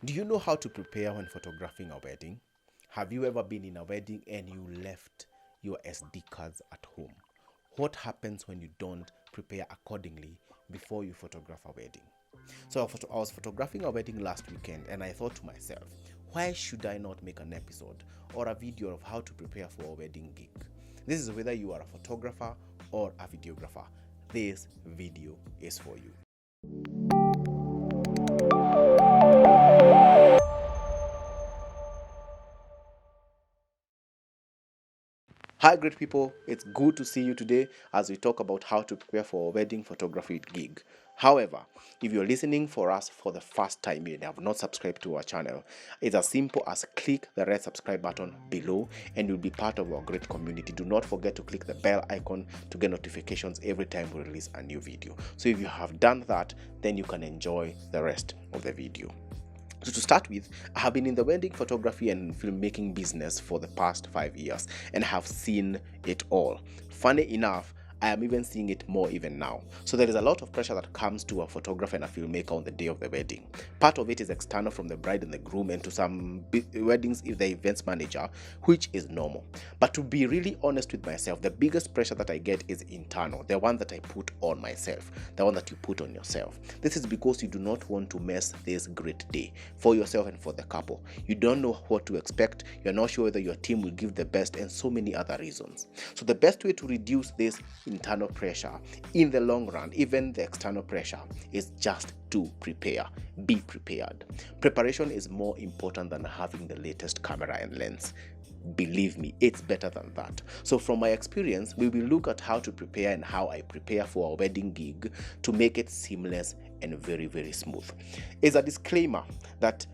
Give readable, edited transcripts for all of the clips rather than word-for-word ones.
Do you know how to prepare when photographing a wedding? Have you ever been in a wedding and you left your SD cards at home? What happens when you don't prepare accordingly before you photograph a wedding? So I was photographing a wedding last weekend and I thought to myself, why should I not make an episode or a video of how to prepare for a wedding gig? This is whether you are a photographer or a videographer. This video is for you. Hi great people, it's good to see you today as we talk about how to prepare for a wedding photography gig. However, if you're listening for us for the first time and have not subscribed to our channel, it's as simple as click the red subscribe button below and you'll be part of our great community. Do not forget to click the bell icon to get notifications every time we release a new video. So if you have done that, then you can enjoy the rest of the video. So to start with, I have been in the wedding photography and filmmaking business for the past 5 years and have seen it all. Funny enough, I am even seeing it more even now. So there is a lot of pressure that comes to a photographer and a filmmaker on the day of the wedding. Part of it is external from the bride and the groom, and to some weddings if the events manager, which is normal. But to be really honest with myself, the biggest pressure that I get is internal, the one that I put on myself, the one that you put on yourself. This is because you do not want to mess this great day for yourself and for the couple. You don't know what to expect, you're not sure whether your team will give the best, and so many other reasons. So the best way to reduce this internal pressure in the long run, even the external pressure, is just to prepare. Be prepared. Preparation is more important than having the latest camera and lens. Believe me, it's better than that. So from my experience, we will look at how to prepare and how I prepare for a wedding gig to make it seamless and very, very smooth. As a disclaimer that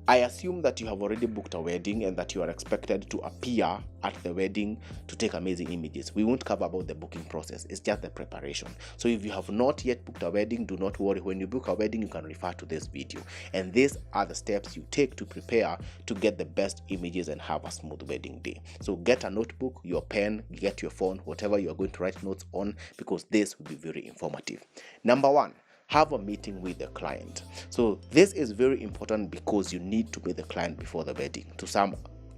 I assume that you have already booked a wedding and that you are expected to appear at the wedding to take amazing images. We won't cover about the booking process. It's just the preparation. So if you have not yet booked a wedding, do not worry. When you book a wedding, you can refer to this video. And these are the steps you take to prepare to get the best images and have a smooth wedding day. So get a notebook, your pen, get your phone, whatever you are going to write notes on, because this will be very informative. Number one, have a meeting with the client. So this is very important because you need to meet the client before the wedding. To some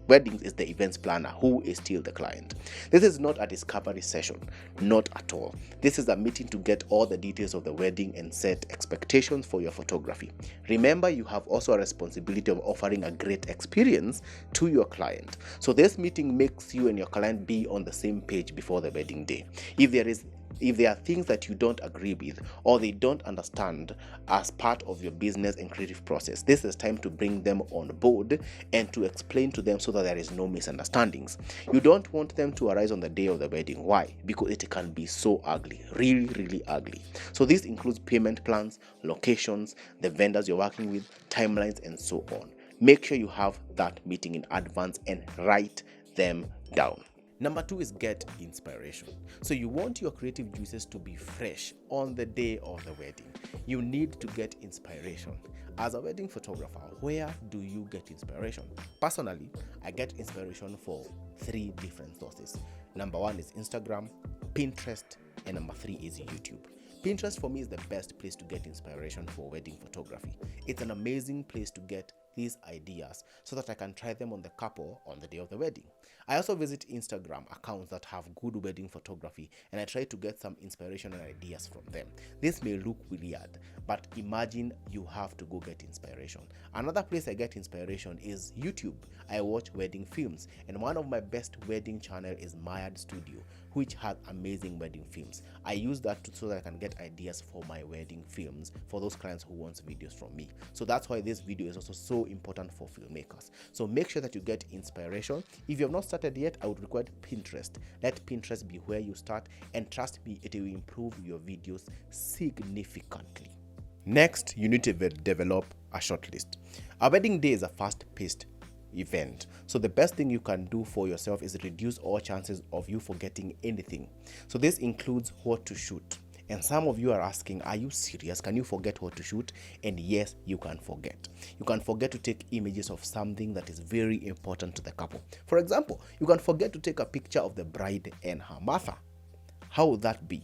weddings, is the events planner who is still the client. This is not a discovery session, not at all. This is a meeting to get all the details of the wedding and set expectations for your photography. Remember, you have also a responsibility of offering a great experience to your client. So this meeting makes you and your client be on the same page before the wedding day. If there are things that you don't agree with or they don't understand as part of your business and creative process, this is time to bring them on board and to explain to them so that there is no misunderstandings. You don't want them to arise on the day of the wedding. Why? Because it can be so ugly, really, really ugly. So this includes payment plans, locations, the vendors you're working with, timelines, and so on. Make sure you have that meeting in advance and write them down. Number two is get inspiration. So you want your creative juices to be fresh on the day of the wedding. You need to get inspiration. As a wedding photographer, where do you get inspiration? Personally, I get inspiration for 3 different sources. Number 1 is Instagram, Pinterest, and number 3 is YouTube. Pinterest for me is the best place to get inspiration for wedding photography. It's an amazing place to get these ideas so that I can try them on the couple on the day of the wedding. I also visit Instagram accounts that have good wedding photography and I try to get some inspiration and ideas from them. This may look weird, but imagine you have to go get inspiration. Another place I get inspiration is YouTube. I watch wedding films, and one of my best wedding channel is Myad Studio, which has amazing wedding films. I use that so that I can get ideas for my wedding films for those clients who want videos from me. So that's why this video is also so important for filmmakers. So make sure that you get inspiration. If you have not started yet, I would recommend Pinterest. Let Pinterest be where you start, and trust me, it will improve your videos significantly. Next, you need to develop a shortlist. A wedding day is a fast-paced event, so the best thing you can do for yourself is reduce all chances of you forgetting anything. So this includes what to shoot. And some of you are asking, are you serious? Can you forget what to shoot? And yes, you can forget. You can forget to take images of something that is very important to the couple. For example, you can forget to take a picture of the bride and her mother. How would that be?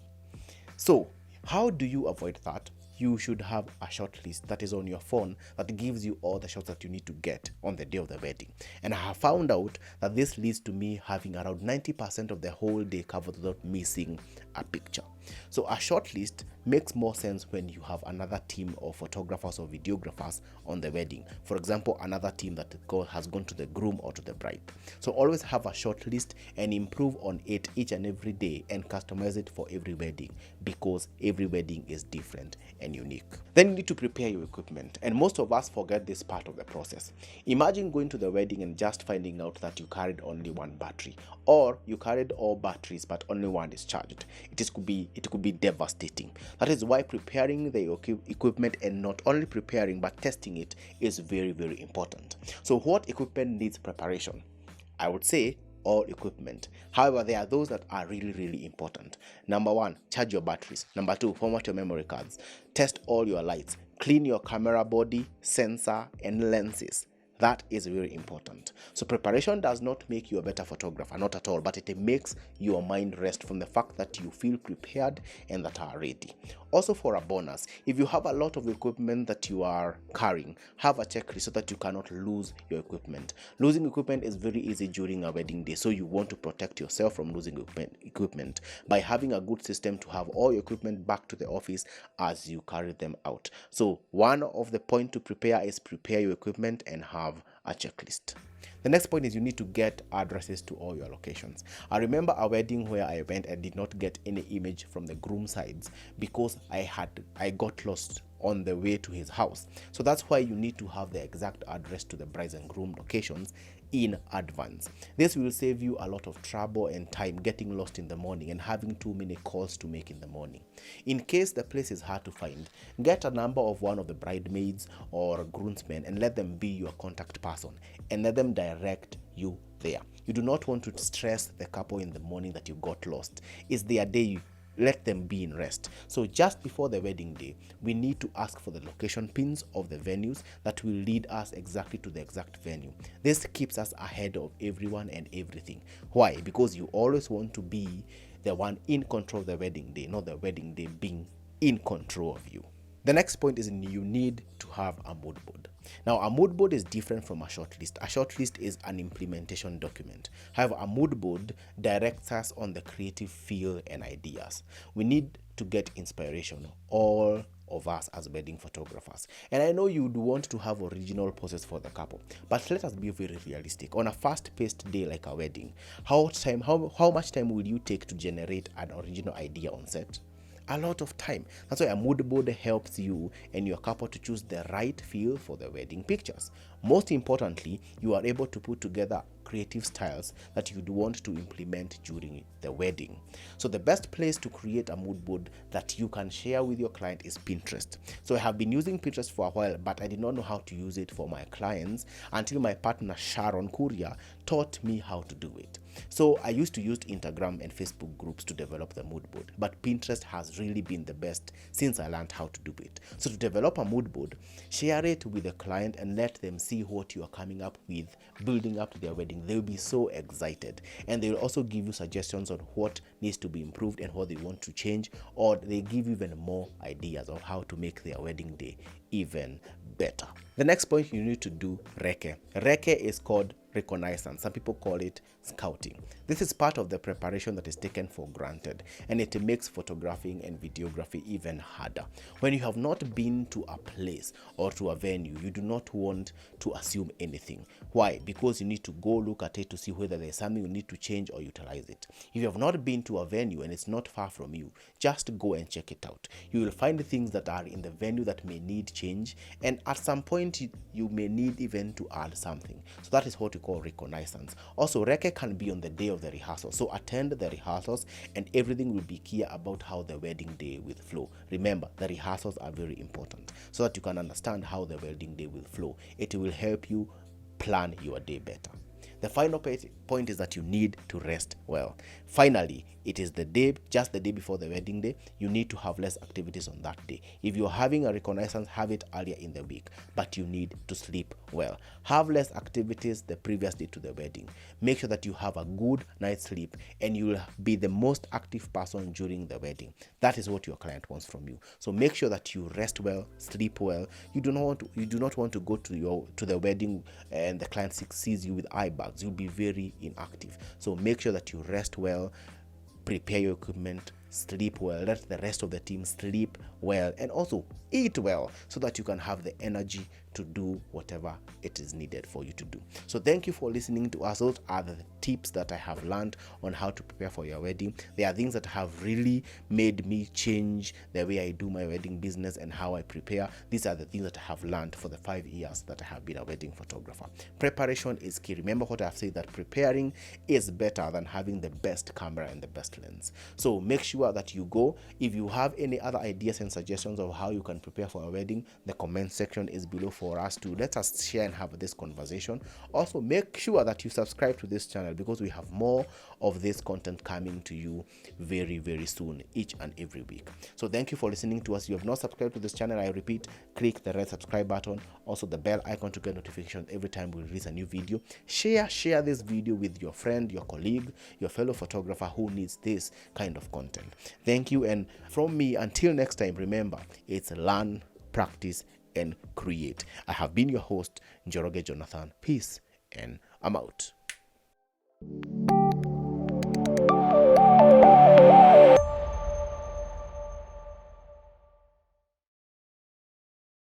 So, how do you avoid that? you should have a short list that is on your phone that gives you all the shots that you need to get on the day of the wedding. And I have found out that this leads to me having around 90% of the whole day covered without missing a picture. So a short list makes more sense when you have another team of photographers or videographers on the wedding. For example, another team that has gone to the groom or to the bride. So always have a short list and improve on it each and every day and customize it for every wedding, because every wedding is different and unique. Then you need to prepare your equipment, and most of us forget this part of the process. Imagine going to the wedding and just finding out that you carried only one battery, or you carried all batteries but only one is charged. It could be devastating. That is why preparing the equipment, and not only preparing but testing it, is very, very important. So what equipment needs preparation? I would say all equipment. However, there are those that are really, really important. Number one, charge your batteries. Number two, format your memory cards. Test all your lights. Clean your camera body, sensor, and lenses. That is very important. So preparation does not make you a better photographer, not at all, but it makes your mind rest from the fact that you feel prepared and that are ready. Also, for a bonus, if you have a lot of equipment that you are carrying, have a checklist so that you cannot lose your equipment. Losing equipment is very easy during a wedding day, so you want to protect yourself from losing equipment by having a good system to have all your equipment back to the office as you carry them out. So one of the points to prepare is prepare your equipment and have a checklist. The next point is you need to get addresses to all your locations. I remember a wedding where I went and did not get any image from the groom sides because I got lost on the way to his house. So that's why you need to have the exact address to the brides and groom locations in advance. This will save you a lot of trouble and time getting lost in the morning and having too many calls to make in the morning. In case the place is hard to find, get a number of one of the bridesmaids or groomsmen and let them be your contact person and let them direct you there. You do not want to stress the couple in the morning that you got lost. It's their day. Let them be in rest. So just before the wedding day, we need to ask for the location pins of the venues that will lead us exactly to the exact venue. This keeps us ahead of everyone and everything. Why? Because you always want to be the one in control of the wedding day, not the wedding day being in control of you. The next point is you need to have a mood board. Now, a mood board is different from a short list. A short list is an implementation document. However, a mood board directs us on the creative feel and ideas. We need to get inspiration, all of us as wedding photographers. And I know you would want to have original poses for the couple, but let us be very realistic. On a fast-paced day like a wedding, how much time will you take to generate an original idea on set? A lot of time. That's why a mood board helps you and your couple to choose the right feel for the wedding pictures. Most importantly, you are able to put together creative styles that you'd want to implement during the wedding. So the best place to create a mood board that you can share with your client is Pinterest. So I have been using Pinterest for a while, but I did not know how to use it for my clients until my partner Sharon Kuria taught me how to do it. So I used to use Instagram and Facebook groups to develop the mood board, but Pinterest has really been the best since I learned how to do it. So to develop a mood board, share it with the client and let them see what you are coming up with, building up to their wedding. They'll be so excited, and they will also give you suggestions on what needs to be improved and what they want to change, or they give even more ideas of how to make their wedding day even better. The next point, you need to do Reke. Reke is called reconnaissance. Some people call it scouting. This is part of the preparation that is taken for granted, and it makes photographing and videography even harder. When you have not been to a place or to a venue, you do not want to assume anything. Why? Because you need to go look at it to see whether there's something you need to change or utilize it. If you have not been to a venue and it's not far from you, just go and check it out. You will find things that are in the venue that may need change, and at some point you may need even to add something. So that is what we call reconnaissance. Also, Reke can be on the day of the rehearsal. So attend the rehearsals and everything will be clear about how the wedding day will flow. Remember, the rehearsals are very important so that you can understand how the wedding day will flow. It will help you plan your day better. The final point is that you need to rest well. Finally, it is the day, just the day before the wedding day, you need to have less activities on that day. If you're having a reconnaissance, have it earlier in the week, but you need to sleep well. Have less activities the previous day to the wedding. Make sure that you have a good night's sleep, and you'll be the most active person during the wedding. That is what your client wants from you. So make sure that you rest well, sleep well. You do not want to go to the wedding and the client sees you with eye bags. You'll be very inactive. So make sure that you rest well, prepare your equipment, sleep well, let the rest of the team sleep well, and also eat well so that you can have the energy to do whatever it is needed for you to do. So thank you for listening to us. Those are the tips that I have learned on how to prepare for your wedding. There are things that have really made me change the way I do my wedding business and how I prepare. These are the things that I have learned for the 5 years that I have been a wedding photographer. Preparation is key. Remember what I've said, that preparing is better than having the best camera and the best lens. So make sure that you go. If you have any other ideas and suggestions of how you can prepare for a wedding, the comment section is below for us to let us share and have this conversation. Also, make sure that you subscribe to this channel, because we have more of this content coming to you very, very soon, each and every week. So thank you for listening to us. If you have not subscribed to this channel, I repeat, click the red subscribe button, also the bell icon to get notifications every time we release a new video. Share this video with your friend, your colleague, your fellow photographer who needs this kind of content. Thank you, and from me, until next time, remember, it's learn, practice, and create. I have been your host, Njoroge Jonathan. Peace, and I'm out.